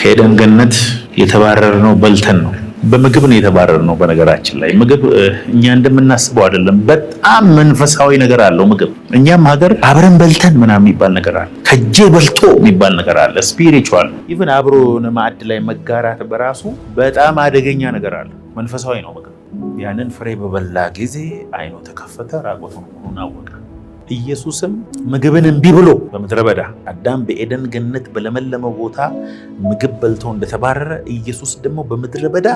ከኤደን ገነት የተባረርነው በልተን ነው። በምግብ ነው የተባረርነው። በነገራችን ላይ ምግብ እኛ እንደምናስበው አይደለም። በጣም መንፈሳዊ ነገር አለው ምግብ። እኛም ሀገር አብረን በልተን ምናምን የሚባል ነገር አለ። ከጄ በልቶ የሚባል ነገር አለ። ስፒሪቹዋል ኢቭን አብሮ ማዕድ ላይ መጋራት በራሱ በጣም አደገኛ ነገር አለ። መንፈሳዊ ነው ምግብ። ያንን ፍሬ በበላ ጊዜ አይኑ ተከፈተ፣ ራቆቱን ሆኖ አወቀ። ኢየሱስም ምግብን እምቢ ብሎ በምድረ በዳ አዳም በኤደን ገነት በለመለመው ቦታ ምግብ በልቶ እንደተባረረ ኢየሱስ ደግሞ በምድረ በዳ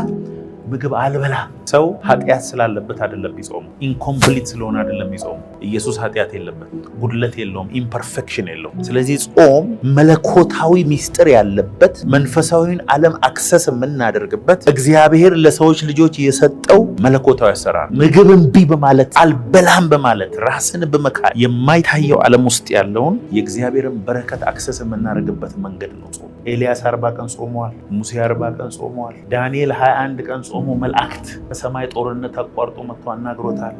ምግብ አልበላ። ሰው ኃጢአት ስላለበት አይደለም ይጾሙ፣ ኢንኮምፕሊት ስለሆነ አይደለም ይጾሙ። ኢየሱስ ኃጢአት የለበት፣ ጉድለት የለውም፣ ኢምፐርፌክሽን የለውም። ስለዚህ ጾም መለኮታዊ ሚስጥር ያለበት መንፈሳዊን ዓለም አክሰስ የምናደርግበት እግዚአብሔር ለሰዎች ልጆች የሰጠው መለኮታዊ አሰራር። ምግብ እምቢ በማለት አልበላም በማለት ራስን በመካድ የማይታየው ዓለም ውስጥ ያለውን የእግዚአብሔርን በረከት አክሰስ የምናደርግበት መንገድ ነው ጾም። ኤልያስ 40 ቀን ጾመዋል። ሙሴ 40 ቀን ጾመዋል። ዳንኤል 21 ቀን ጾሞ መላእክት ከሰማይ ጦርነት አቋርጦ መጥቶ አናግሮታል።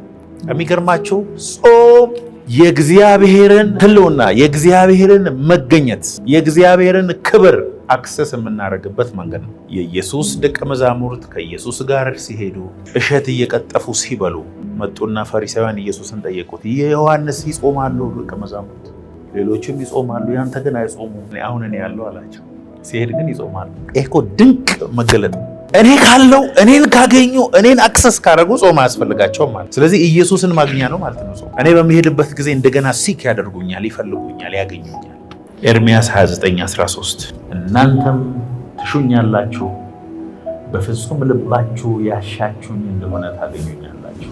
የሚገርማችሁ ጾም የእግዚአብሔርን ሕልውና፣ የእግዚአብሔርን መገኘት፣ የእግዚአብሔርን ክብር አክሰስ የምናደርግበት መንገድ ነው። የኢየሱስ ደቀ መዛሙርት ከኢየሱስ ጋር ሲሄዱ እሸት እየቀጠፉ ሲበሉ መጡና ፈሪሳውያን ኢየሱስን ጠየቁት። የዮሐንስ ይጾማሉ ደቀ መዛሙርት፣ ሌሎችም ይጾማሉ፣ ያንተ ግን አይጾሙም። አሁን እኔ ያለው አላቸው። ሲሄድ ግን ይጾማሉ። ይሄ እኮ ድንቅ መገለጥ ነው። እኔ ካለው እኔን ካገኙ እኔን አክሰስ ካደረጉ ጾም አያስፈልጋቸውም ማለት። ስለዚህ ኢየሱስን ማግኛ ነው ማለት ነው ጾም። እኔ በሚሄድበት ጊዜ እንደገና ሲክ ያደርጉኛል፣ ይፈልጉኛል፣ ያገኙኛል። ኤርምያስ 29:13 እናንተም ትሹኛላችሁ፣ በፍጹም ልባችሁ ያሻችሁኝ እንደሆነ ታገኙኛላችሁ።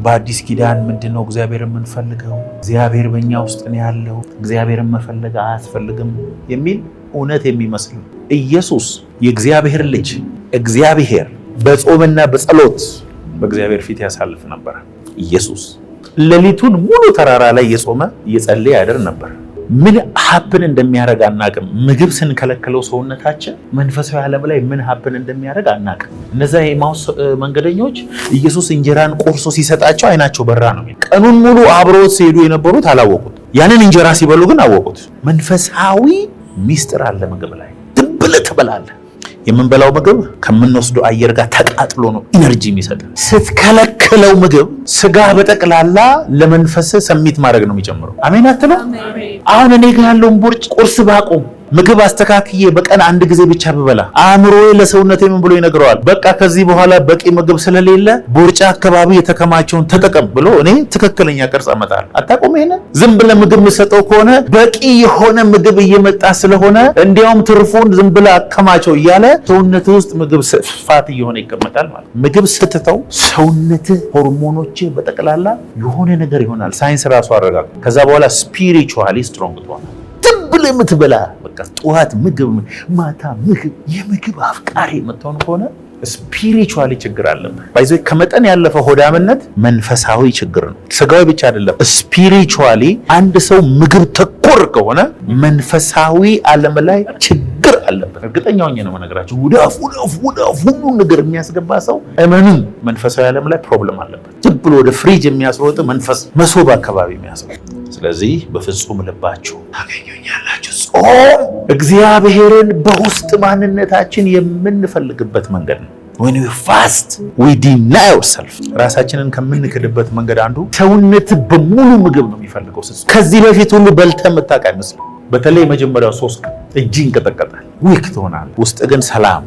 በአዲስ ኪዳን ምንድነው እግዚአብሔር የምንፈልገው? እግዚአብሔር በእኛ ውስጥ ነው ያለው፣ እግዚአብሔርን መፈለግ አያስፈልግም የሚል እውነት የሚመስል ኢየሱስ የእግዚአብሔር ልጅ እግዚአብሔር በጾምና በጸሎት በእግዚአብሔር ፊት ያሳልፍ ነበር። ኢየሱስ ሌሊቱን ሙሉ ተራራ ላይ እየጾመ እየጸለየ ያደር ነበር። ምን ሀፕን እንደሚያደርግ አናቅም። ምግብ ስንከለክለው ሰውነታችን መንፈሳዊ ዓለም ላይ ምን ሀፕን እንደሚያደርግ አናቅም። እነዛ የኤማውስ መንገደኞች ኢየሱስ እንጀራን ቆርሶ ሲሰጣቸው አይናቸው በራ ነው። ቀኑን ሙሉ አብረውት ሲሄዱ የነበሩት አላወቁት። ያንን እንጀራ ሲበሉ ግን አወቁት። መንፈሳዊ ሚስጥር አለ ምግብ ላይ። ዝም ብለህ ትበላለህ። የምንበላው ምግብ ከምንወስደው አየር ጋር ተቃጥሎ ነው ኢነርጂ የሚሰጥ። ስትከለክለው ምግብ ስጋ በጠቅላላ ለመንፈስ ሰሚት ማድረግ ነው የሚጨምረው። አሜን አትለው? አሁን እኔ ጋር ያለውን ቦርጭ ቁርስ ባቆም ምግብ አስተካክዬ በቀን አንድ ጊዜ ብቻ ብበላ አእምሮዬ ለሰውነቴ ምን ብሎ ይነግረዋል? በቃ ከዚህ በኋላ በቂ ምግብ ስለሌለ ቦርጫ አካባቢ የተከማቸውን ተጠቀም ብሎ እኔ ትክክለኛ ቅርጽ አመጣለሁ። አታቆም። ይሄን ዝም ብለህ ምግብ የምትሰጠው ከሆነ በቂ የሆነ ምግብ እየመጣ ስለሆነ እንዲያውም ትርፉን ዝም ብለህ አከማቸው እያለ ሰውነት ውስጥ ምግብ ስፋት እየሆነ ይቀመጣል ማለት። ምግብ ስትተው ሰውነት ሆርሞኖች በጠቅላላ የሆነ ነገር ይሆናል። ሳይንስ ራሱ አረጋግጧል። ከዛ በኋላ ስፒሪቹዋሊ ስትሮንግ ትሆናለህ። ብለህ የምትበላ በቃ ጠዋት ምግብ ማታ ምግብ የምግብ አፍቃሪ የምትሆን ከሆነ ስፒሪቹዋሊ ችግር አለበት። ባይዘ ከመጠን ያለፈ ሆዳምነት መንፈሳዊ ችግር ነው። ስጋዊ ብቻ አይደለም። ስፒሪቹዋሊ አንድ ሰው ምግብ ተኮር ከሆነ መንፈሳዊ ዓለም ላይ ችግር አለበት። እርግጠኛ ሆኜ ነው የምነግራችሁ። ውዳፍ ሁሉ ነገር የሚያስገባ ሰው እመኑን መንፈሳዊ ዓለም ላይ ፕሮብለም አለበት። ዝም ብሎ ወደ ፍሪጅ የሚያስሮጥ መንፈስ መሶብ አካባቢ የሚያስሮጥ። ስለዚህ በፍጹም ልባችሁ ታገኙኛላችሁ። ጾም እግዚአብሔርን በውስጥ ማንነታችን የምንፈልግበት መንገድ ነው። when we fast we deny ourselves ራሳችንን ከምንክድበት መንገድ አንዱ ሰውነት በሙሉ ምግብ ነው የሚፈልገው። ከዚህ በፊት ሁሉ በልተህ የምታውቅ አይመስልም። በተለይ መጀመሪያው 3 ቀን እጅ ይንቀጠቀጣል፣ ዊክ ትሆናለህ። ውስጥ ግን ሰላም፣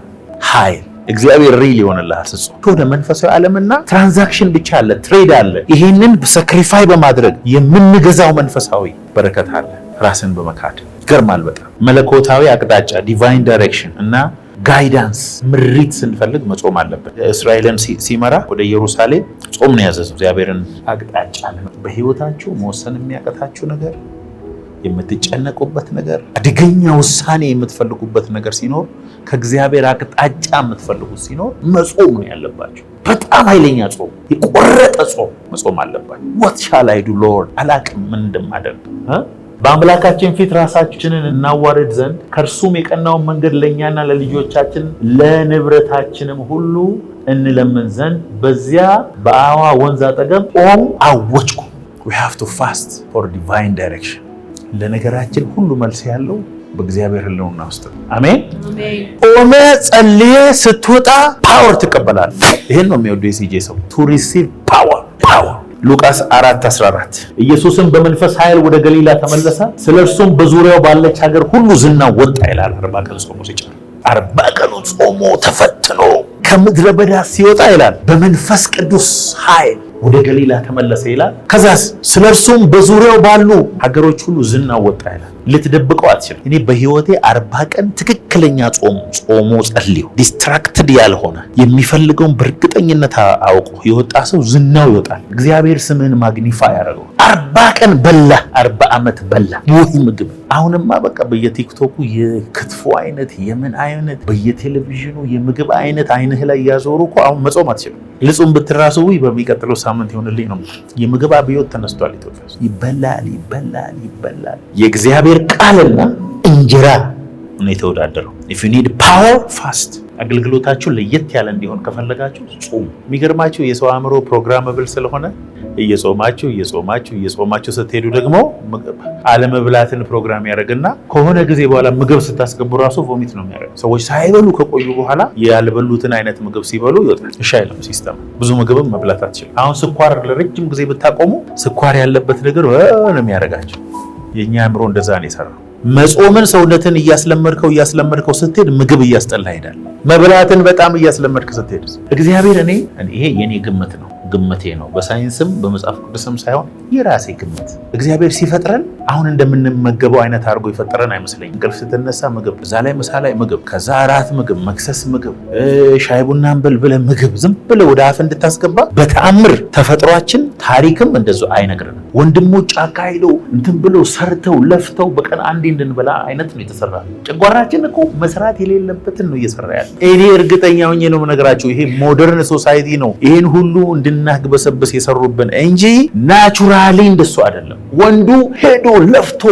ኃይል፣ እግዚአብሔር ሪል ይሆንልሃል። ስትጾም ወደ መንፈሳዊ ዓለምና ትራንዛክሽን ብቻ አለ፣ ትሬድ አለ። ይሄንን ሳክሪፋይ በማድረግ የምንገዛው መንፈሳዊ በረከት አለ። ራስን በመካድ ይገርማል በጣም። መለኮታዊ አቅጣጫ ዲቫይን ዳይሬክሽን እና ጋይዳንስ ምሪት ስንፈልግ መጾም አለበት። እስራኤልን ሲመራ ወደ ኢየሩሳሌም ጾም ነው ያዘዘው። እግዚአብሔርን አቅጣጫ በህይወታችሁ መወሰን የሚያቀታችሁ ነገር፣ የምትጨነቁበት ነገር፣ አደገኛ ውሳኔ የምትፈልጉበት ነገር ሲኖር፣ ከእግዚአብሔር አቅጣጫ የምትፈልጉት ሲኖር መጾም ነው ያለባችሁ። በጣም ኃይለኛ ጾም፣ የቆረጠ ጾም መጾም አለባችሁ። what shall I do Lord አላቅም ምን እንደማደርግ። በአምላካችን ፊት ራሳችንን እናዋርድ ዘንድ ከእርሱም የቀናውን መንገድ ለእኛና ለልጆቻችን ለንብረታችንም ሁሉ እንለምን ዘንድ በዚያ በአዋ ወንዝ አጠገብ ጾም አወጅኩ። we have to fast for divine direction። ለነገራችን ሁሉ መልስ ያለው በእግዚአብሔር ህልውና ውስጥ። አሜን። ጾመ ጸልየ ስትወጣ ፓወር ትቀበላለህ። ይሄን ነው የሚወደው የሲጄ ሰው to receive power። ሉቃስ 4:14 ኢየሱስም በመንፈስ ኃይል ወደ ገሊላ ተመለሰ፣ ስለ እርሱም በዙሪያው ባለች ሀገር ሁሉ ዝና ወጣ ይላል። 40 ቀን ጾሞ ሲጨርስ 40 ቀኑ ጾሞ ተፈትኖ ከምድረ በዳ ሲወጣ ይላል በመንፈስ ቅዱስ ኃይል ወደ ገሊላ ተመለሰ ይላል። ከዛስ ስለ እርሱም በዙሪያው ባሉ ሀገሮች ሁሉ ዝና ወጣ ይላል። ልትደብቀው አትችልም። እኔ በህይወቴ 40 ቀን ትክክለኛ ጾሞ ጸልዮ ዲስትራክትድ ያልሆነ የሚፈልገውን በእርግጠኝነት አውቆ የወጣ ሰው ዝናው ይወጣል። እግዚአብሔር ስምህን ማግኒፋይ ያደርገው። 40 ቀን በላ፣ 40 ዓመት በላ ወይ ምግብ። አሁንማ በቃ በየቲክቶኩ የክትፎ አይነት የምን አይነት በየቴሌቪዥኑ የምግብ አይነት አይንህ ላይ ያዞሩ እኮ አሁን መጾም አትችልም። ልጹም ብትራሱ በሚቀጥለው ሳምንት ይሆንልኝ ነው። የምግብ አብዮት ተነስቷል ኢትዮጵያ ውስጥ። ይበላል። የእግዚአብሔር ቃልና እንጀራ ነው የተወዳደረው። if you need power fast። አገልግሎታችሁ ለየት ያለ እንዲሆን ከፈለጋችሁ ጾሙ። የሚገርማችሁ የሰው አእምሮ ፕሮግራመብል ስለሆነ እየጾማችሁ ስትሄዱ ደግሞ አለመብላትን ፕሮግራም ያደርግና ከሆነ ጊዜ በኋላ ምግብ ስታስገቡ ራሱ ቮሚት ነው የሚያደርገው። ሰዎች ሳይበሉ ከቆዩ በኋላ ያልበሉትን አይነት ምግብ ሲበሉ ይወጣል። እሺ አይልም ሲስተም። ብዙ ምግብም መብላት አትችልም። አሁን ስኳር ለረጅም ጊዜ ብታቆሙ ስኳር ያለበት ነገር ነው የሚያደርጋቸው። የኛ አእምሮ እንደዛ ነው የሰራው። መጾምን ሰውነትን እያስለመድከው ስትሄድ ምግብ እያስጠላ ይሄዳል። መብላትን በጣም እያስለመድክ ስትሄድ እግዚአብሔር ይሄ የኔ ግምቴ ነው። በሳይንስም በመጽሐፍ ቅዱስም ሳይሆን የራሴ ግምት። እግዚአብሔር ሲፈጥረን አሁን እንደምንመገበው አይነት አድርጎ የፈጠረን አይመስለኝም። እንቅልፍ ስትነሳ ምግብ፣ እዛ ላይ ምሳ ላይ ምግብ፣ ከዛ እራት ምግብ፣ መክሰስ ምግብ፣ ሻይ ቡና እንበል ብለህ ምግብ ዝም ብለህ ወደ አፍ እንድታስገባ በተአምር ተፈጥሯችን ታሪክም እንደዚሁ አይነግረንም። ወንድሞች ጫካ ሄደው እንትን ብለው ሰርተው ለፍተው በቀን አንዴ እንድንበላ አይነት ነው የተሰራ። ጨጓራችን እኮ መስራት የሌለበትን ነው እየሰራ ያለ። እኔ እርግጠኛ ሆኜ ነው የምነግራችሁ፣ ይሄ ሞደርን ሶሳይቲ ነው ይሄን ሁሉ እንድናግበሰብስ የሰሩብን እንጂ ናቹራሊ እንደሱ አይደለም። ወንዱ ሄዶ ለፍቶ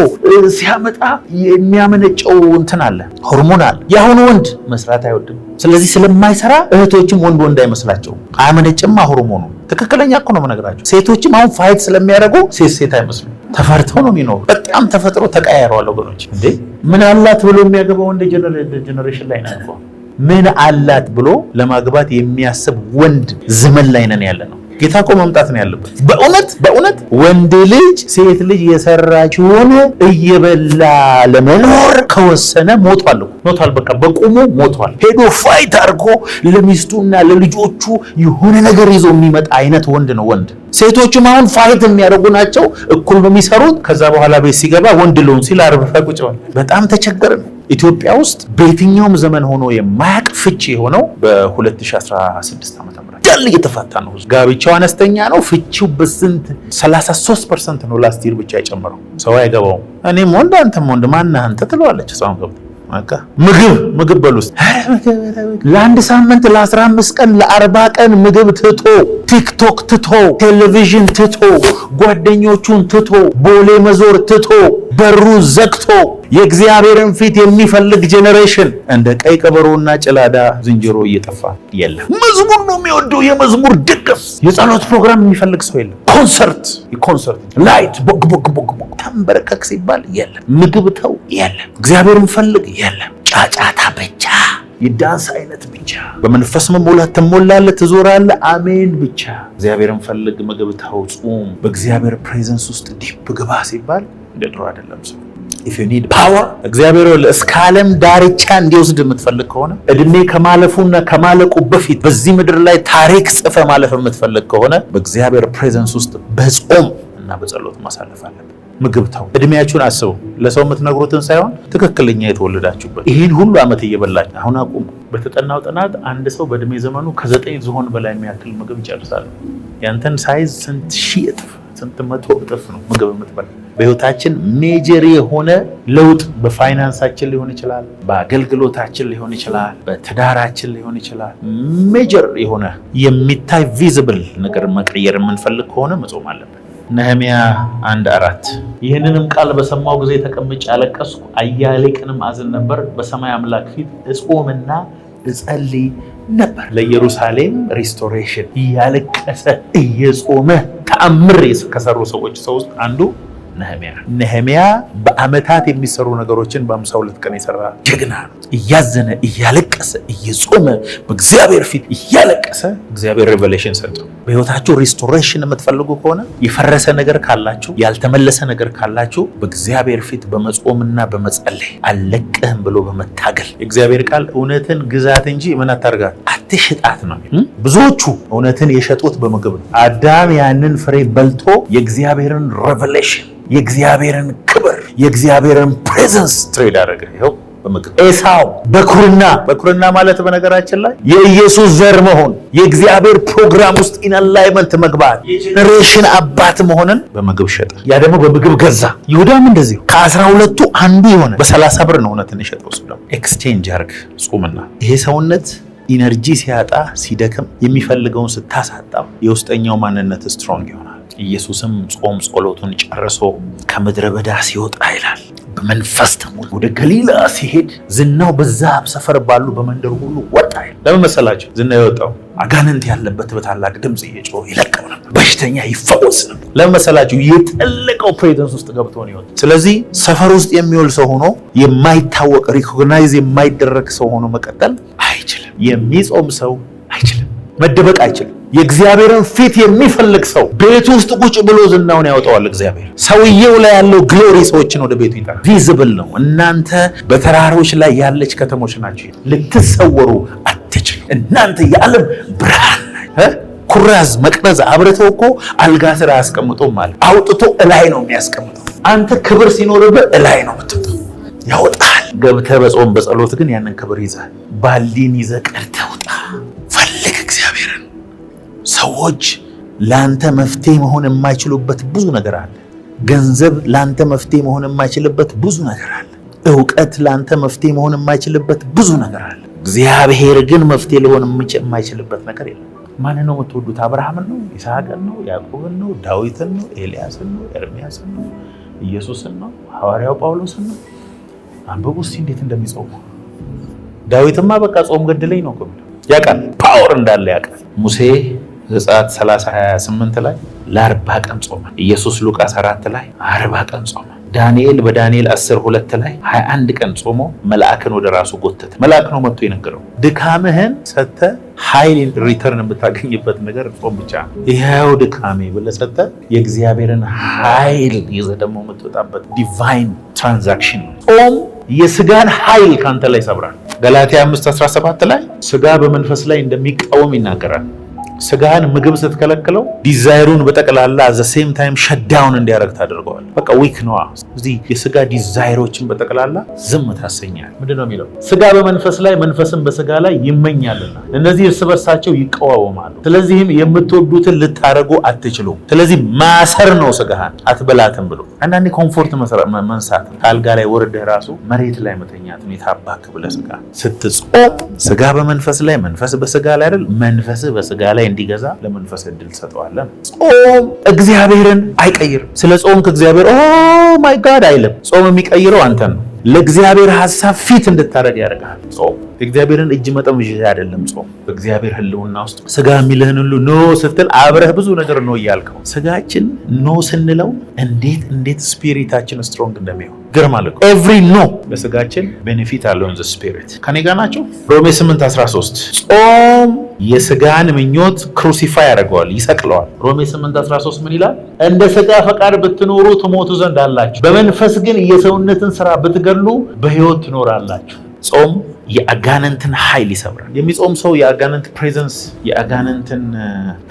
ሲያመጣ የሚያመነጨው እንትን አለ፣ ሆርሞን አለ። የአሁኑ ወንድ መስራት አይወድም። ስለዚህ ስለማይሰራ እህቶችም ወንድ አይመስላቸውም። አያመነጭማ ሆርሞኑ። ትክክለኛ እኮ ነው የምነግራቸው። ሴቶችም አሁን ፋይት ስለሚያደርጉ ሴት አይመስሉም። ተፈርተው ነው የሚኖሩ። በጣም ተፈጥሮ ተቀያይረዋል ወገኖች። እንዴ ምን አላት ብሎ የሚያገባው እንደ ጀነሬሽን ላይ ነው። ምን አላት ብሎ ለማግባት የሚያስብ ወንድ ዘመን ላይ ነን ያለ ነው። ጌታ እኮ መምጣት ነው ያለበት። በእውነት ወንድ ልጅ ሴት ልጅ የሰራችውን እየበላ ለመኖር ከወሰነ ሞቷል። በቃ በቁሙ ሞቷል። ሄዶ ፋይት አድርጎ ለሚስቱና ለልጆቹ የሆነ ነገር ይዞ የሚመጣ አይነት ወንድ ነው ወንድ። ሴቶችም አሁን ፋይት የሚያደርጉ ናቸው፣ እኩል በሚሰሩት። ከዛ በኋላ ቤት ሲገባ ወንድ ልሁን ሲል አርብፋ ቁጭ በል። በጣም ተቸገርን። ኢትዮጵያ ውስጥ በየትኛውም ዘመን ሆኖ የማያቅ ፍቺ የሆነው በ2016 ዓ.ም ዳል እየተፋታ ነው። ጋብቻው አነስተኛ ነው። ፍቺው በስንት 33% ነው። ላስት ይር ብቻ የጨመረው። ሰው አይገባውም። እኔም ወንድ አንተም ወንድ ማነህ አንተ ትለዋለች። ሰው ገብቶ ምግብ በሉስ ለአንድ ሳምንት ለ15 ቀን ለ40 ቀን ምግብ ትቶ ቲክቶክ ትቶ ቴሌቪዥን ትቶ ጓደኞቹን ትቶ ቦሌ መዞር ትቶ በሩ ዘግቶ የእግዚአብሔርን ፊት የሚፈልግ ጄኔሬሽን እንደ ቀይ ቀበሮና ጭላዳ ዝንጀሮ እየጠፋ የለም። መዝሙር ነው የሚወደው፣ የመዝሙር ድግስ፣ የጸሎት ፕሮግራም የሚፈልግ ሰው የለም። ኮንሰርት ላይት ቦግ ተንበረከክ ሲባል የለም። ምግብ ተው የለም። እግዚአብሔርን ፈልግ የለም። ጫጫታ ብቻ፣ የዳንስ አይነት ብቻ። በመንፈስ መሞላት ትሞላለህ፣ ትዞራለህ። አሜን ብቻ። እግዚአብሔርን ፈልግ፣ ምግብ ተው፣ ጾም፣ በእግዚአብሔር ፕሬዘንስ ውስጥ ዲፕ ግባ ሲባል እንደ ድሮ አይደለም ሰው። if you need power እግዚአብሔር እስከ ዓለም ዳርቻ እንዲወስድ የምትፈልግ ከሆነ እድሜ ከማለፉና ከማለቁ በፊት በዚህ ምድር ላይ ታሪክ ጽፈ ማለፍ የምትፈልግ ከሆነ በእግዚአብሔር ፕሬዘንስ ውስጥ በጾም እና በጸሎት ማሳለፍ አለብን። ምግብ ተው። እድሜያችሁን አስቡ። ለሰው የምትነግሩትን ሳይሆን ትክክለኛ የተወለዳችሁበት። ይህን ሁሉ ዓመት እየበላችሁ አሁን አቁሙ። በተጠናው ጥናት አንድ ሰው በእድሜ ዘመኑ ከ9 ዝሆን በላይ የሚያክል ምግብ ይጨርሳል። ያንተን ሳይዝ ስንት ሺህ እጥፍ ስንት መቶ እጥፍ ነው ምግብ የምትበላ። በህይወታችን ሜጀር የሆነ ለውጥ በፋይናንሳችን ሊሆን ይችላል፣ በአገልግሎታችን ሊሆን ይችላል፣ በትዳራችን ሊሆን ይችላል። ሜጀር የሆነ የሚታይ ቪዚብል ነገር መቀየር የምንፈልግ ከሆነ መጾም አለብን። ነህምያ 1:4 ይህንንም ቃል በሰማው ጊዜ ተቀምጬ አለቀስኩ፣ አያሌ ቀንም አዝን ነበር፣ በሰማይ አምላክ ፊት እጾምና እጸልይ ነበር። ለኢየሩሳሌም ሪስቶሬሽን እያለቀሰ እየጾመ ተአምር ከሰሩ ሰዎች ውስጥ አንዱ ነህምያ በአመታት የሚሰሩ ነገሮችን በ52 ቀን የሰራ ጀግና ነው። እያዘነ እያለቀሰ እየጾመ በእግዚአብሔር ፊት እያለቀሰ እግዚአብሔር ሪቨሌሽን ሰጠው። በህይወታችሁ ሪስቶሬሽን የምትፈልጉ ከሆነ የፈረሰ ነገር ካላችሁ፣ ያልተመለሰ ነገር ካላችሁ በእግዚአብሔር ፊት በመጾምና በመጸለይ አልለቅህም ብሎ በመታገል የእግዚአብሔር ቃል እውነትን ግዛት እንጂ ምን አታርጋት አትሽጣት ነው። ብዙዎቹ እውነትን የሸጡት በምግብ ነው። አዳም ያንን ፍሬ በልቶ የእግዚአብሔርን ሬቨሌሽን፣ የእግዚአብሔርን ክብር፣ የእግዚአብሔርን ፕሬዘንስ ትሬድ አደረገ። ይኸው በምግብ። ኤሳው በኩርና ማለት በነገራችን ላይ የኢየሱስ ዘር መሆን፣ የእግዚአብሔር ፕሮግራም ውስጥ ኢን አላይመንት መግባት፣ የጄኔሬሽን አባት መሆንን በምግብ ሸጠ። ያ ደግሞ በምግብ ገዛ። ይሁዳም እንደዚሁ ከ12ቱ አንዱ የሆነ በ30 ብር ነው እውነትን የሸጠው። እሱ ደግሞ ኤክስቼንጅ አርግ ጾምና ይሄ ሰውነት ኢነርጂ ሲያጣ ሲደክም የሚፈልገውን ስታሳጣው የውስጠኛው ማንነት ስትሮንግ ይሆናል። ኢየሱስም ጾም ጸሎቱን ጨርሶ ከምድረ በዳ ሲወጣ ይላል በመንፈስ ተሞልቶ ወደ ገሊላ ሲሄድ ዝናው በዛ ሰፈር ባሉ በመንደር ሁሉ ወጣ። ለምን መሰላችሁ ዝናው የወጣው? አጋንንት ያለበት በታላቅ ድምፅ እየጮኸ ይለቀው ነበር፣ በሽተኛ ይፈወስ ነበር። ለምን መሰላችሁ? የጠለቀው ፕሬዘንስ ውስጥ ገብቶ ነው የወጣው። ስለዚህ ሰፈር ውስጥ የሚውል ሰው ሆኖ የማይታወቅ ሪኮግናይዝ የማይደረግ ሰው ሆኖ መቀጠል አይችልም። የሚጾም ሰው አይችልም፣ መደበቅ አይችልም። የእግዚአብሔርን ፊት የሚፈልግ ሰው ቤቱ ውስጥ ቁጭ ብሎ ዝናውን ያወጣዋል። እግዚአብሔር ሰውየው ላይ ያለው ግሎሪ ሰዎችን ወደ ቤቱ ይጠራል። ቪዚብል ነው። እናንተ በተራሮች ላይ ያለች ከተሞች ናቸው፣ ልትሰወሩ አትችሉ። እናንተ የዓለም ብርሃን ናችሁ። ኩራዝ መቅረዝ አብረተው እኮ አልጋ ስራ አያስቀምጡም ማለት አውጥቶ እላይ ነው የሚያስቀምጠው። አንተ ክብር ሲኖርብህ እላይ ነው የምትወጣው፣ ያወጣል። ገብተህ በጾም በጸሎት ግን ያንን ክብር ይዘህ ባልዲን ይዘህ ቀድተህ ውጣ። ፈልግ እግዚአብሔርን። ሰዎች ላንተ መፍትሄ መሆን የማይችሉበት ብዙ ነገር አለ። ገንዘብ ላንተ መፍትሄ መሆን የማይችልበት ብዙ ነገር አለ። ዕውቀት ላንተ መፍትሄ መሆን የማይችልበት ብዙ ነገር አለ። እግዚአብሔር ግን መፍትሄ ሊሆን የማይችልበት ነገር የለም። ማንን ነው የምትወዱት? አብርሃምን ነው? ይስሐቅን ነው? ያዕቆብን ነው? ዳዊትን ነው? ኤልያስን ነው? ኤርሚያስን ነው? ኢየሱስን ነው? ሐዋርያው ጳውሎስን ነው? አንብቡ እስቲ እንዴት እንደሚጾሙ። ዳዊትማ በቃ ጾም ገድለኝ ነው ያውቃል፣ ፓወር እንዳለ ያውቃል። ሙሴ ዘጸአት 30:28 ላይ ለ40 ቀን ጾመ። ኢየሱስ ሉቃስ 4 ላይ 40 ቀን ጾመ። ዳንኤል በዳንኤል 10:2 ላይ 21 ቀን ጾሞ መልአክን ወደ ራሱ ጎተተ። መልአክ ነው መጥቶ የነገረው ድካምህን ሰጥተህ ኃይል ሪተርን የምታገኝበት ነገር ጾም ብቻ ነው። ይሄው ድካሜ ብለህ ሰጥተህ የእግዚአብሔርን ኃይል ይዘህ ደግሞ የምትወጣበት ዲቫይን ትራንዛክሽን ነው። ጾም የስጋን ኃይል ካንተ ላይ ይሰብራል። ገላትያ 5:17 ላይ ስጋ በመንፈስ ላይ እንደሚቃወም ይናገራል። ስጋን ምግብ ስትከለክለው ዲዛይሩን በጠቅላላ አዘ ሴም ታይም ሸዳውን እንዲያደርግ ታደርገዋል። በቃ ዊክ ነዋ። እዚህ የስጋ ዲዛይሮችን በጠቅላላ ዝም ታሰኛል። ምንድን ነው የሚለው? ስጋ በመንፈስ ላይ መንፈስን በስጋ ላይ ይመኛልና እነዚህ እርስ በርሳቸው ይቃወማሉ። ስለዚህም የምትወዱትን ልታደርጉ አትችሉም። ስለዚህ ማሰር ነው ስጋህን አትበላትም ብሎ አንዳንዴ ኮምፎርት መንሳት ከአልጋ ላይ ወርደህ ራሱ መሬት ላይ መተኛት ነው። የታባክ ብለህ ስጋ ስትጾም ስጋ በመንፈስ ላይ መንፈስ በስጋ ላይ አይደል? መንፈስ በስጋ ላይ እንዲገዛ ለመንፈስ እድል ሰጠዋለን። ጾም እግዚአብሔርን አይቀይርም። ስለ ጾምክ እግዚአብሔር ኦ ማይ ጋድ አይልም። ጾም የሚቀይረው አንተን ነው። ለእግዚአብሔር ሐሳብ ፊት እንድታረግ ያደርጋል። ጾም እግዚአብሔርን እጅ መጠምዥ አይደለም። ጾም በእግዚአብሔር ህልውና ውስጥ ስጋ የሚልህን ሁሉ ኖ ስትል አብረህ ብዙ ነገር ኖ እያልከው ስጋችን ኖ ስንለው እንዴት ስፒሪታችን ስትሮንግ እንደሚሆን ግርማል እኮ። ኤቭሪ ኖ ለስጋችን ቤኔፊት አለው ኢን ዘ ስፒሪት። ከኔ ጋር ናቸው። ሮሜ 8:13 ጾም የስጋን ምኞት ክሩሲፋይ ያደርገዋል፣ ይሰቅለዋል። ሮሜ 8:13 ምን ይላል? እንደ ስጋ ፈቃድ ብትኖሩ ትሞቱ ዘንድ አላችሁ፣ በመንፈስ ግን የሰውነትን ስራ ብትገድሉ በሕይወት ትኖራላችሁ። ጾም የአጋንንትን ኃይል ይሰብራል። የሚጾም ሰው የአጋንንት ፕሬዘንስ የአጋንንትን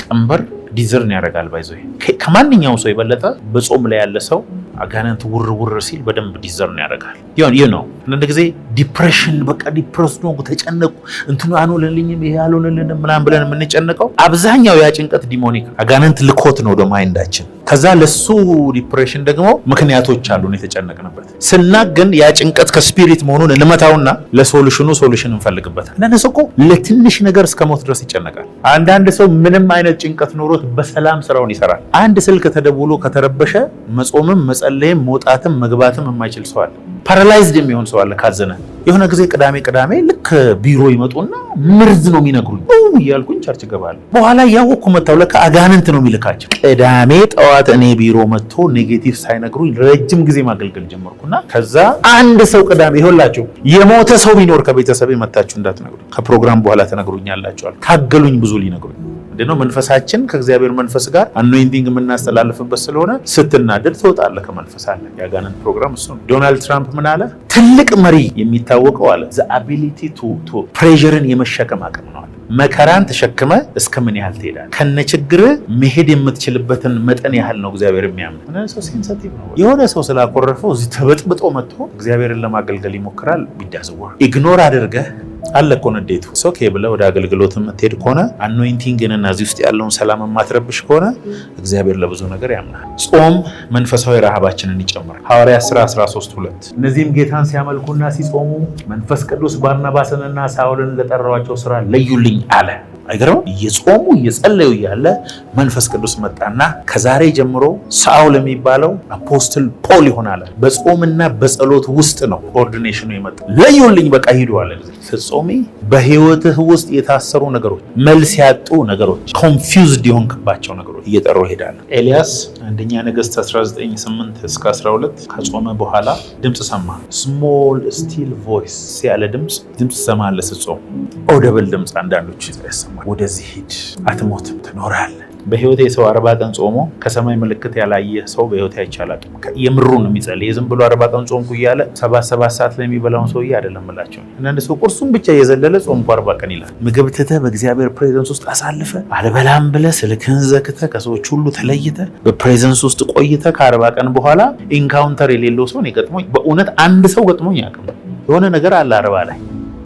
ቀንበር ዲዘርን ያደርጋል። ባይዘው ከማንኛውም ሰው የበለጠ በጾም ላይ ያለ ሰው አጋንንት ውር ሲል በደንብ ዲዘርን ያደርጋል። ይሄ ነው። አንዳንድ ጊዜ ዲፕሬሽን በቃ ዲፕረስ ነው፣ ተጨነቁ፣ እንትኑ አልሆነልኝም፣ ይሄ አልሆነልንም ምናምን ብለን የምንጨነቀው አብዛኛው ያ ጭንቀት ዲሞኒክ አጋንንት ልኮት ነው ወደ ማይንዳችን። ከዛ ለሱ ዲፕሬሽን ደግሞ ምክንያቶች አሉን የተጨነቅንበት። ስናገን ያ ጭንቀት ከስፒሪት መሆኑን እንመታውና ለሶሉሽኑ ሶሉሽን እንፈልግበታል። አንዳንድ ሰው እኮ ለትንሽ ነገር እስከ ሞት ድረስ ይጨነቃል። አንዳንድ ሰው ምንም አይነት ጭንቀት ኖሮት በሰላም ስራውን ይሰራል። አንድ ስልክ ተደውሎ ከተረበሸ መጾምም መጸለይም መውጣትም መግባትም የማይችል ሰው አለ። ፓራላይዝድ የሚሆን ሰው አለ ካዘነ። የሆነ ጊዜ ቅዳሜ ልክ ቢሮ ይመጡና ምርዝ ነው የሚነግሩኝ እያልኩኝ ቸርች ገባለሁ። በኋላ ያወቅኩ መጣሁ ለካ አጋንንት ነው የሚልካቸው። ቅዳሜ ጠዋት እኔ ቢሮ መጥቶ ኔጌቲቭ ሳይነግሩኝ ረጅም ጊዜ ማገልገል ጀመርኩና ከዛ አንድ ሰው ቅዳሜ ይኸውላችሁ የሞተ ሰው ቢኖር ከቤተሰቤ መታችሁ እንዳትነግሩኝ ከፕሮግራም በኋላ ተነግሩኛላችኋል። ታገሉኝ ብዙ ሊነግሩኝ እንደው መንፈሳችን ከእግዚአብሔር መንፈስ ጋር አኖይንቲንግ የምናስተላልፍበት ስለሆነ ስትናደድ ትወጣለህ ከመንፈስ አለ። ያጋነን ፕሮግራም እሱ ነው። ዶናልድ ትራምፕ ምን አለ? ትልቅ መሪ የሚታወቀው አለ the ability to ፕሬሸርን የመሸከም አቅም ነው አለ። መከራን ተሸክመ እስከ ምን ያህል ትሄዳለህ? ከነችግር መሄድ የምትችልበትን መጠን ያህል ነው እግዚአብሔር የሚያምን። እኔ ሰው ሴንሲቲቭ ነው። የሆነ ሰው ስላኮረፈው እዚህ ተበጥብጦ መጥቶ እግዚአብሔርን ለማገልገል ይሞክራል። ቢዳዝወር ኢግኖር አድርገህ አለ እኮ ንዴቱ ኦኬ ብለህ ወደ አገልግሎት የምትሄድ ከሆነ አኖይንቲንግን እና እዚህ ውስጥ ያለውን ሰላም የማትረብሽ ከሆነ እግዚአብሔር ለብዙ ነገር ያምናል። ጾም መንፈሳዊ ረሃባችንን ይጨምራል። ሐዋርያት ሥራ 13:2 እነዚህም ጌታን ሲያመልኩና ሲጾሙ መንፈስ ቅዱስ ባርናባስንና ሳውልን ለጠራዋቸው ስራ ለዩልኝ አለ። አይገርም? እየጾሙ እየጸለዩ እያለ መንፈስ ቅዱስ መጣና ከዛሬ ጀምሮ ሳውል የሚባለው አፖስትል ፖል ይሆናል። በጾምና በጸሎት ውስጥ ነው ኦርዲኔሽኑ የመጣው። ለዩልኝ በቃ ሂዱ አለ። ስትጾሚ በህይወትህ ውስጥ የታሰሩ ነገሮች፣ መልስ ያጡ ነገሮች፣ ኮንፊውዝድ የሆንክባቸው ነገሮች እየጠሩ ይሄዳሉ። ኤልያስ አንደኛ ነገሥት 19:8-12 ከጾመ በኋላ ድምፅ ሰማ። ስሞል ስቲል ቮይስ ያለ ድምፅ ትሰማለህ ስትጾም። ኦደብል ድምፅ አንዳንዶች ያሰማል። ወደዚህ ሂድ አትሞትም ትኖራለህ። በህይወቴ ሰው 40 ቀን ጾሞ ከሰማይ ምልክት ያላየ ሰው በህይወቴ አይቻላል። የምሩን የሚጸልይ ዝም ብሎ 40 ቀን ጾምኩ እያለ 7 ሰዓት ላይ የሚበላውን ሰውዬ አይደለም እላቸው። አንዳንድ ሰው ቁርሱን ብቻ እየዘለለ ጾምኩ 40 ቀን ይላል። ምግብ ትተህ በእግዚአብሔር ፕሬዘንስ ውስጥ አሳልፈ አልበላም ብለህ ስልክህን ዘግተህ ከሰዎች ሁሉ ተለይተህ በፕሬዘንስ ውስጥ ቆይተህ ከ40 ቀን በኋላ ኢንካውንተር የሌለው ሰው ነው ገጥሞኝ። በእውነት አንድ ሰው ገጥሞኝ ያውቅም። የሆነ ነገር አለ 40 ላይ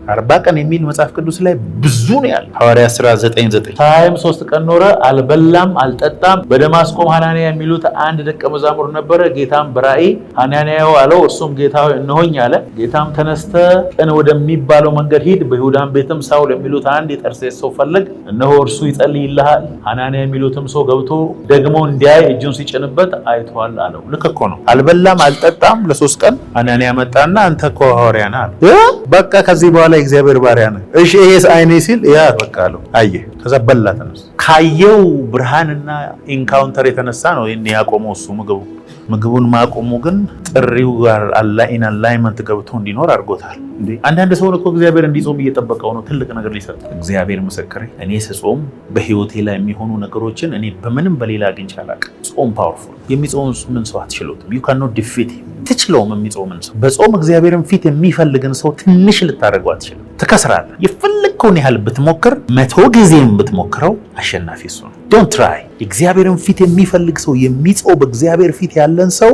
40 ቀን የሚል መጽሐፍ ቅዱስ ላይ ብዙ ነው ያለው። ሐዋርያት ሥራ 9:9 ታይም 3 ቀን ኖረ፣ አልበላም አልጠጣም። በደማስቆም ሐናንያ የሚሉት አንድ ደቀ መዛሙር ነበረ። ጌታም በራእይ ሐናንያው አለው። እርሱም ጌታ ሆይ እነሆኝ አለ። ጌታም ተነስተ ቅን ወደሚባለው መንገድ ሂድ፣ በይሁዳም ቤትም ሳውል የሚሉት አንድ የጠርሴስ ሰው ፈልግ፣ እነሆ እርሱ ይጸልይልሃል። ሐናንያ የሚሉትም ሰው ገብቶ ደግሞ እንዲያይ እጁን ሲጭንበት አይቷል አለው። ልክ እኮ ነው። አልበላም አልጠጣም ለ3 ቀን። ሐናንያ መጣና አንተ እኮ ሐዋርያ ነህ አለ። በቃ ከዚህ በኋላ እግዚአብሔር ባሪያ ነህ። እሺ ይሄስ አይኔ ሲል ያ በቃ አለው። አየ። ከዛ በላ ተነሳ። ካየው ብርሃንና ኢንካውንተር የተነሳ ነው ይሄን ያቆመው እሱ ምግቡን ማቆሙ ግን ጥሪው ጋር አላይመንት ገብቶ እንዲኖር አድርጎታል። አንዳንድ ሰው እኮ እግዚአብሔር እንዲጾም እየጠበቀው ነው ትልቅ ነገር ሊሰጥ። እግዚአብሔር ምስክሬ፣ እኔ ስጾም በህይወቴ ላይ የሚሆኑ ነገሮችን እኔ በምንም በሌላ አግኝቼ አላውቅም። ጾም ፓወርፉል። የሚጾም ምን ሰው አትችሉትም። you cannot defeat him። ትችለውም የሚጾምን ሰው። በጾም እግዚአብሔርን ፊት የሚፈልግን ሰው ትንሽ ልታደርገው አትችልም። ትከስራለህ። የፈለግከውን ያህል ብትሞክር 100 ጊዜም ብትሞክረው አሸናፊ እሱ ነው። ዶንት ትራይ። እግዚአብሔርን ፊት የሚፈልግ ሰው የሚጾም በእግዚአብሔር ፊት ያለን ሰው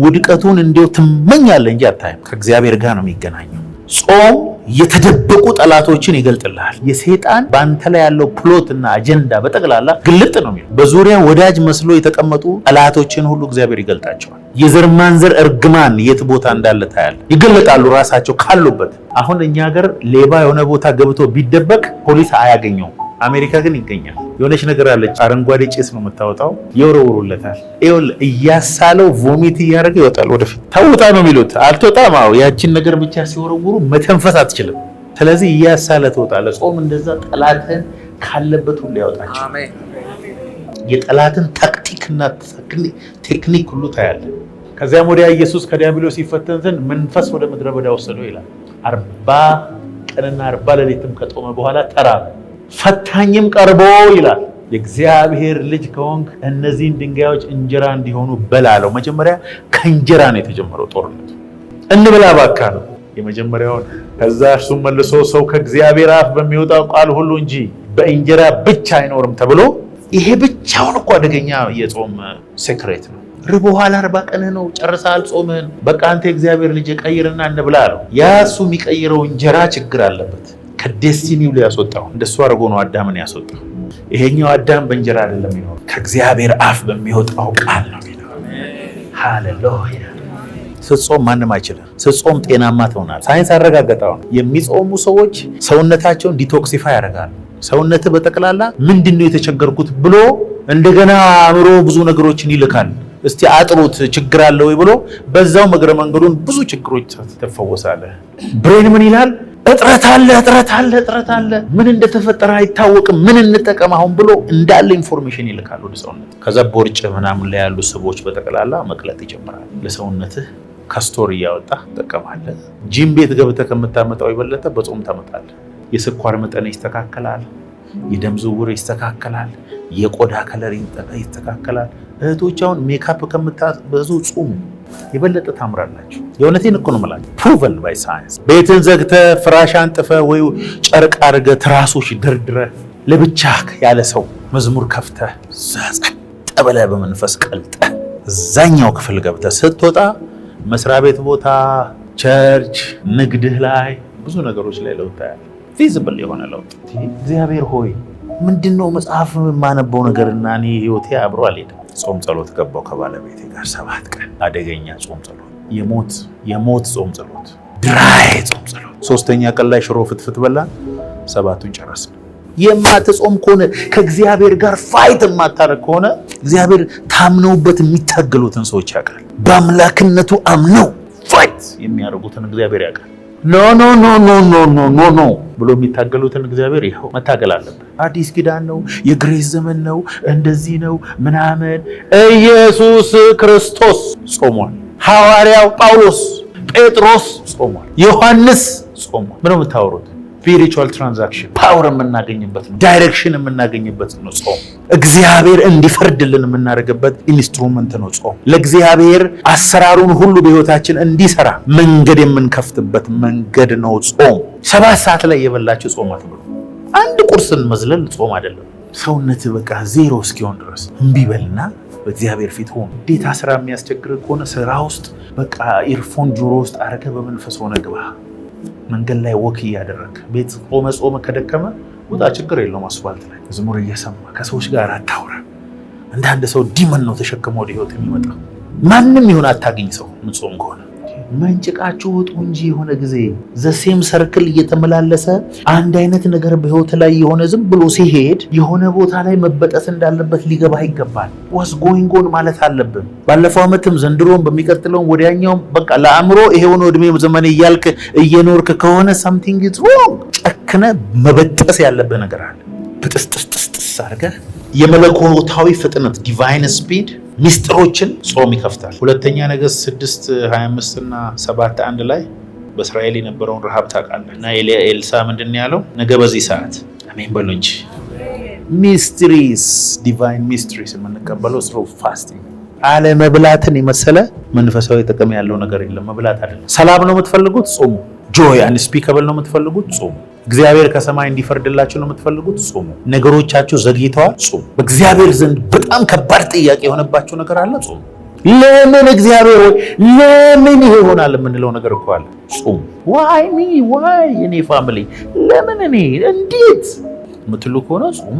ውድቀቱን እንዲያው ትመኛለህ እንጂ አታይም። ከእግዚአብሔር ጋር ነው የሚገናኘው። ጾም የተደበቁ ጠላቶችን ይገልጥልሃል። የሰይጣን በአንተ ላይ ያለው ፕሎት እና አጀንዳ በጠቅላላ ግልጥ ነው የሚለው። በዙሪያ ወዳጅ መስሎ የተቀመጡ ጠላቶችን ሁሉ እግዚአብሔር ይገልጣቸዋል። የዘር ማንዘር እርግማን የት ቦታ እንዳለ ታያለህ። ይገለጣሉ ራሳቸው ካሉበት። አሁን እኛ ሀገር ሌባ የሆነ ቦታ ገብቶ ቢደበቅ ፖሊስ አያገኘውም። አሜሪካ ግን ይገኛል። የሆነች ነገር አለች፣ አረንጓዴ ጭስ ነው የምታወጣው፣ ይወረውሩለታል። ይኸውልህ እያሳለው ቮሚት እያደረገ ይወጣል ወደፊት። ታውጣ ነው የሚሉት፣ አልትወጣም። አዎ ያቺን ነገር ብቻ ሲወረውሩ መተንፈስ አትችልም። ስለዚህ እያሳለ ትወጣለህ። ጾም እንደዛ ጠላትን ካለበት ሁሉ ያወጣቸው። አሜን። የጠላትን ታክቲክና ቴክኒክ ሁሉ ታያለህ። ከዚያም ወዲያ ኢየሱስ ከዲያብሎስ ሲፈተን ዘንድ መንፈስ ወደ ምድረ በዳ ወሰደው ይላል። 40 ቀንና 40 ሌሊትም ከጾመ በኋላ ተራበ። ፈታኝም ቀርቦ ይላል የእግዚአብሔር ልጅ ከሆንክ እነዚህን ድንጋዮች እንጀራ እንዲሆኑ በላለው። መጀመሪያ ከእንጀራ ነው የተጀመረው ጦርነቱ። እንብላ እባክህ ነው የመጀመሪያውን። ከዛ እርሱም መልሶ ሰው ከእግዚአብሔር አፍ በሚወጣው ቃል ሁሉ እንጂ በእንጀራ ብቻ አይኖርም ተብሎ፣ ይሄ ብቻውን እኮ አደገኛ የጾም ሴክሬት ነው። ርቦሃል፣ 40 ቀንህ ነው፣ ጨርሰሃል ጾምህን። በቃ አንተ የእግዚአብሔር ልጅ ቀይርና እንብላ አለው። ያ እሱ የሚቀይረው እንጀራ ችግር አለበት። ከዴስቲኒው ላይ ያስወጣው እንደሱ አድርጎ ነው አዳምን ያስወጣው። ይሄኛው አዳም በእንጀራ አይደለም የሚኖረው፣ ከእግዚአብሔር አፍ በሚወጣው ቃል ነው የሚኖረው። ሃሌሉያ። ስትጾም ማንም አይችልም። ስትጾም ጤናማ ትሆናለህ። ሳይንስ አረጋገጠው። የሚጾሙ ሰዎች ሰውነታቸውን ዲቶክሲፋይ ያደርጋሉ። ሰውነትህ በጠቅላላ ምንድነው የተቸገርኩት ብሎ እንደገና አእምሮ ብዙ ነገሮችን ይልካል። እስቲ አጥሩት ችግር አለ ወይ ብሎ በዛው መግረ መንገዱን ብዙ ችግሮች ትፈወሳለህ። ብሬን ምን ይላል? እጥረት አለ። ምን እንደተፈጠረ አይታወቅም። ምን እንጠቀም አሁን ብሎ እንዳለ ኢንፎርሜሽን ይልካል ወደ ሰውነት። ከዛ ቦርጭ ምናምን ላይ ያሉ ስቦች በጠቅላላ መቅለጥ ይጀምራል። ለሰውነትህ ከስቶር እያወጣ ትጠቀማለህ። ጂም ቤት ገብተህ ከምታመጣው የበለጠ በጾም ታመጣለህ። የስኳር መጠን ይስተካከላል። የደም ዝውውር ይስተካከላል። የቆዳ ከለር ይስተካከላል። እህቶች አሁን ሜካፕ ከምታበዙ ጾሙ፣ የበለጠ ታምራላችሁ። የእውነቴን እኮ ነው የምላችሁ። ፕሩቨን ባይ ሳይንስ። ቤትን ዘግተህ ፍራሽ አንጥፈህ ወይ ጨርቅ አድርገህ ትራሶች ደርድረህ ለብቻህ ያለ ሰው መዝሙር ከፍተህ ጸጥ ብለህ በመንፈስ ቀልጠህ እዛኛው ክፍል ገብተህ ስትወጣ መስሪያ ቤት ቦታ፣ ቸርች፣ ንግድህ ላይ ብዙ ነገሮች ላይ ለውጥ ታያለህ። ፊዚብል የሆነ ለውጥ። እግዚአብሔር ሆይ ምንድነው መጽሐፍ የማነበው ነገርና እኔ ህይወቴ አብሮ አልሄድም። ጾም ጸሎት ገባው ከባለቤቴ ጋር 7 ቀን አደገኛ ጾም ጸሎት፣ የሞት ጾም ጸሎት፣ ድራይ ጾም ጸሎት። 3ኛ ቀን ላይ ሽሮ ፍትፍት በላን፣ 7ቱን ጨረስን። የማትጾም ከሆነ ከእግዚአብሔር ጋር ፋይት የማታረግ ከሆነ እግዚአብሔር ታምነውበት የሚታገሉትን ሰዎች ያውቃል። በአምላክነቱ አምነው ፋይት የሚያደርጉትን እግዚአብሔር ያውቃል። ኖ ብሎ የሚታገሉትን እግዚአብሔር ይኸው መታገል አለበት። አዲስ ኪዳን ነው፣ የግሬስ ዘመን ነው፣ እንደዚህ ነው ምናምን። ኢየሱስ ክርስቶስ ጾሟል። ሐዋርያው ጳውሎስ፣ ጴጥሮስ ጾሟል። ዮሐንስ ጾሟል። ምነው የምታወሩት? ስፒሪቹዋል ትራንዛክሽን ፓወር የምናገኝበት ነው። ዳይሬክሽን የምናገኝበት ነው ጾም። እግዚአብሔር እንዲፈርድልን የምናደርግበት ኢንስትሩመንት ነው ጾም። ለእግዚአብሔር አሰራሩን ሁሉ በሕይወታችን እንዲሰራ መንገድ የምንከፍትበት መንገድ ነው ጾም። 7 ሰዓት ላይ የበላችሁ ጾም አትብሉ። አንድ ቁርስን መዝለል ጾም አይደለም። ሰውነት በቃ ዜሮ እስኪሆን ድረስ እምቢ በልና በእግዚአብሔር ፊት ሆኖ ግዴታ ስራ የሚያስቸግር ከሆነ ስራ ውስጥ በቃ ኢርፎን ጆሮ ውስጥ አድርገህ በመንፈስ ሆነ ግባ። መንገድ ላይ ወክ እያደረግ ቤት ጾመ ከደከመ ውጣ፣ ችግር የለውም። አስፋልት ላይ መዝሙር እየሰማ ከሰዎች ጋር አታውራ። አንዳንድ ሰው ዲመን ነው ተሸክሞ ወደ ህይወት የሚመጣ። ማንም ይሁን አታገኝ ሰው ምጾም ከሆነ መንጭቃችሁ ውጡ እንጂ የሆነ ጊዜ ዘሴም ሰርክል እየተመላለሰ አንድ አይነት ነገር በህይወት ላይ የሆነ ዝም ብሎ ሲሄድ የሆነ ቦታ ላይ መበጠስ እንዳለበት ሊገባ ይገባል። ዋስ ጎይንግ ኦን ማለት አለብን። ባለፈው ዓመትም ዘንድሮም በሚቀጥለውም ወዲያኛውም በቃ ለአእምሮ ይሄውን እድሜ ዘመን እያልክ እየኖርክ ከሆነ something is wrong። ጨክነ መበጠስ ያለብህ ነገር አለ። ብጥስጥስጥስ አድርገህ የመለኮታዊ ፍጥነት ዲቫይን ስፒድ ሚስጥሮችን ጾም ይከፍታል። 2ኛ ነገሥት 6:25 እና 7:1 ላይ በእስራኤል የነበረውን ረሃብ ታውቃለህ። እና ኤልሳ ምንድን ያለው? ነገ በዚህ ሰዓት አሜን በሉ እንጂ ሚስትሪስ ዲቫይን ሚስትሪስ የምንቀበለው ስሩ ፋስቲንግ። አለመብላትን የመሰለ መንፈሳዊ ጥቅም ያለው ነገር የለም። መብላት አይደለም። ሰላም ነው የምትፈልጉት? ጾሙ። ጆይ አንስፒከብል ነው የምትፈልጉት? ጾሙ። እግዚአብሔር ከሰማይ እንዲፈርድላችሁ ነው የምትፈልጉት? ጾሙ። ነገሮቻችሁ ዘግይተዋል? ጾሙ። በእግዚአብሔር ዘንድ በጣም ከባድ ጥያቄ የሆነባችሁ ነገር አለ? ጾሙ። ለምን እግዚአብሔር ሆይ ለምን ይሄ ይሆናል የምንለው ነገር እኮ አለ። ጾሙ። ዋይ ሚ ዋይ እኔ ፋሚሊ ለምን እኔ እንዴት የምትሉ ከሆነ ጾሙ።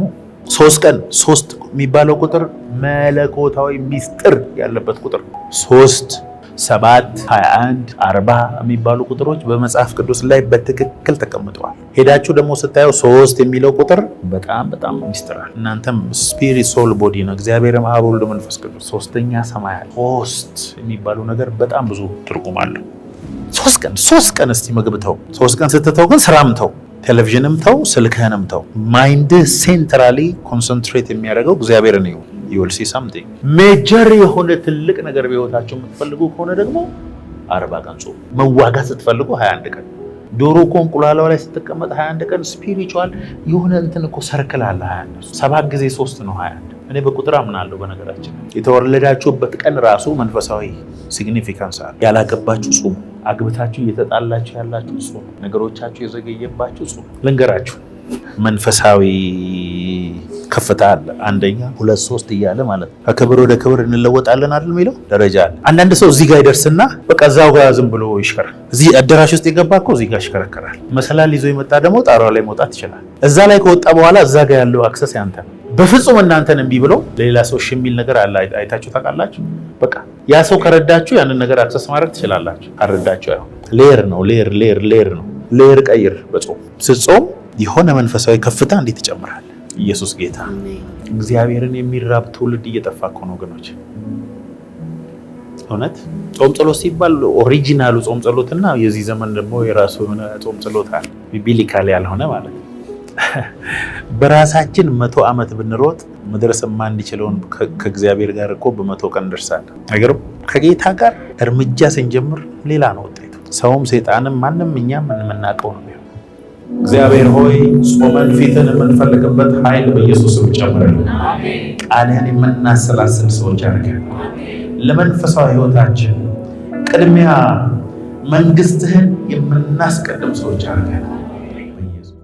3 ቀን 3 የሚባለው ቁጥር መለኮታዊ ሚስጥር ያለበት ቁጥር 3 7 21 40 የሚባሉ ቁጥሮች በመጽሐፍ ቅዱስ ላይ በትክክል ተቀምጠዋል። ሄዳችሁ ደግሞ ስታየው 3 የሚለው ቁጥር በጣም ሚስጥራል። እናንተም ስፒሪት ሶል ቦዲ ነው። እግዚአብሔርም አብ ወልድ መንፈስ ቅዱስ 3ኛ ሰማይ አለ። 3 የሚባለው ነገር በጣም ብዙ ትርጉም አለው። 3 ቀን እስቲ ምግብ ተው። 3 ቀን ስትተው ግን ስራም ተው፣ ቴሌቪዥንም ተው፣ ስልክህንም ተው። ማይንድ ሴንትራሊ ኮንሰንትሬት የሚያደርገው እግዚአብሔር ነው። you'll see something ሜጀር የሆነ ትልቅ ነገር በህይወታችሁ የምትፈልጉ ከሆነ ደግሞ 40 ቀን ጾም። መዋጋት ስትፈልጉ 21 ቀን። ዶሮ እኮ እንቁላላው ላይ ስትቀመጥ 21 ቀን ስፒሪቹዋል የሆነ እንትን እኮ ሰርክል አለ። 21 7 ጊዜ 3 ነው 21። እኔ በቁጥር አምናለሁ። በነገራችን የተወለዳችሁበት ቀን ራሱ መንፈሳዊ ሲግኒፊካንስ አለ። ያላገባችሁ ጾሙ። አግብታችሁ እየተጣላችሁ ያላችሁ ጾሙ። ነገሮቻችሁ የዘገየባችሁ ጾሙ። ልንገራችሁ መንፈሳዊ ከፍታ አለ። 1 2 3 እያለ ማለት ነው። ከክብር ወደ ክብር እንለወጣለን አይደል የሚለው ደረጃ አለ። አንዳንድ ሰው እዚህ ጋር ይደርስና በቃ እዛው ጋር ዝም ብሎ ይሽከራል። እዚህ አዳራሽ ውስጥ የገባ እኮ እዚህ ጋር ይሽከረከራል። መሰላል ይዞ የመጣ ደግሞ ጣራው ላይ መውጣት ይችላል። እዛ ላይ ከወጣ በኋላ እዛ ጋር ያለው አክሰስ ያንተ ነው። በፍጹም እናንተን እምቢ ብሎ ለሌላ ሰው የሚል ነገር አለ። አይታችሁ ታውቃላችሁ? በቃ ያ ሰው ከረዳችሁ ያንን ነገር አክሰስ ማድረግ ትችላላችሁ። አረዳችሁ ያው ሌየር ነው። ሌየር ነው። ሌየር ቀይር። በጾም ስትጾም የሆነ መንፈሳዊ ከፍታ እንዴት ይጨምራል። ኢየሱስ ጌታ። እግዚአብሔርን የሚራብ ትውልድ እየጠፋ እኮ ነው ወገኖች። እውነት ጾም ጸሎት ሲባል ኦሪጂናሉ ጾም ጸሎትና የዚህ ዘመን ደግሞ የራሱ የሆነ ጾም ጸሎት አለ፣ ቢብሊካል ያልሆነ ማለት ነው። በራሳችን 100 ዓመት ብንሮጥ መድረስ የማንችለውን ከእግዚአብሔር ጋር እኮ በ100 ቀን ደርሳለን። ነገር ከጌታ ጋር እርምጃ ስንጀምር ሌላ ነው ውጤቱ። ሰውም ሰይጣንም ማንም እኛም የምናውቀው ነው። እግዚአብሔር ሆይ ጾመን ፊትን የምንፈልግበት ኃይል በኢየሱስ ስም ጨምረልን። ቃልህን የምናሰላስል ሰዎች አድርገን፣ ለመንፈሳዊ ሕይወታችን ቅድሚያ መንግስትህን የምናስቀድም ሰዎች አድርገን